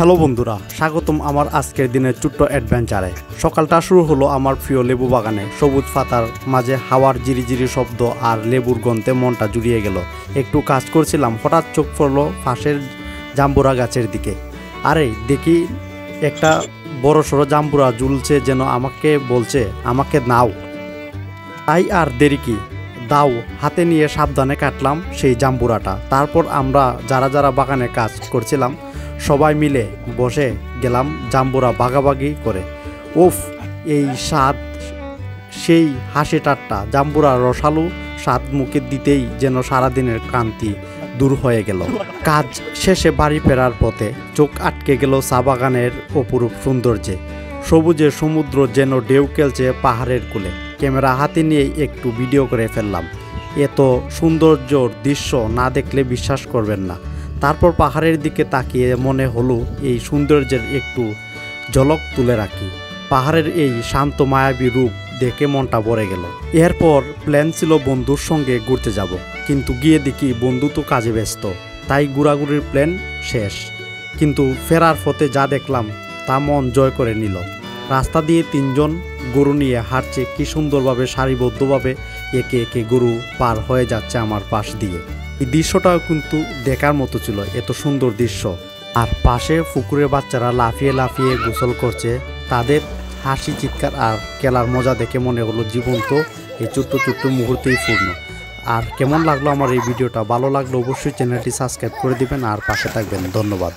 Hello বন্ধুরা, স্বাগতম আমার আজকের দিনের ছোট্ট অ্যাডভেঞ্চারে। সকালটা শুরু হলো আমার প্রিয় লেবু বাগানে। সবুজ পাতার মাঝে হাওয়ার জিরিজিরি শব্দ আর লেবুর গন্ধে মনটা জুড়িয়ে গেল। একটু কাজ করছিলাম, হঠাৎ চোখ পড়লো পাশের জাম্বুরা গাছের দিকে। আরে দেখি একটা বড় সড়ো জাম্বুরা ঝুলছে, যেন আমাকে বলছে আমাকে নাও। তাই আর দেরি কি, দাও হাতে নিয়ে সাবধানে কাটলাম সেই জাম্বুরাটা। তারপর আমরা যারা বাগানে কাজ করছিলাম সবাই মিলে বসে গেলাম জাম্বুরা ভাগাভাগি করে। উফ, এই স্বাদ, সেই হাসি ঠাট্টা, জাম্বুরা রসালো স্বাদ মুখে দিতেই যেন সারাদিনের ক্লান্তি দূর হয়ে গেল। কাজ শেষে বাড়ি ফেরার পথে চোখ আটকে গেল চা বাগানের অপরূপ সৌন্দর্যে। সবুজের সমুদ্র যেন ঢেউ খেলছে পাহাড়ের কোলে। ক্যামেরা হাতে নিয়ে একটু ভিডিও করে ফেললাম। এত সৌন্দর্যর দৃশ্য না দেখলে বিশ্বাস করবেন না। তারপর পাহাড়ের দিকে তাকিয়ে মনে হলো এই সৌন্দর্যের একটু ঝলক তুলে রাখি। পাহাড়ের এই শান্ত মায়াবী রূপ দেখে মনটা ভরে গেল। এরপর প্ল্যান ছিল বন্ধুর সঙ্গে ঘুরতে যাব, কিন্তু গিয়ে দেখি বন্ধু তো কাজে ব্যস্ত, তাই ঘোরাঘুরির প্ল্যান শেষ। কিন্তু ফেরার পথে যা দেখলাম তা মন জয় করে নিল। রাস্তা দিয়ে তিনজন গরু নিয়ে হাঁটছে, কি সুন্দরভাবে সারিবদ্ধভাবে একে একে গরু পার হয়ে যাচ্ছে আমার পাশ দিয়ে। এই দৃশ্যটাও কিন্তু দেখার মতো ছিল, এত সুন্দর দৃশ্য। আর পাশে পুকুরের বাচ্চারা লাফিয়ে লাফিয়ে গোসল করছে, তাদের হাসি চিৎকার আর খেলার মজা দেখে মনে হলো জীবন তো এই ছোট্ট ছোট্ট মুহূর্তেই পূর্ণ। আর কেমন লাগলো আমার এই ভিডিওটা? ভালো লাগলে অবশ্যই চ্যানেলটি সাবস্ক্রাইব করে দিবেন আর পাশে থাকবেন। ধন্যবাদ।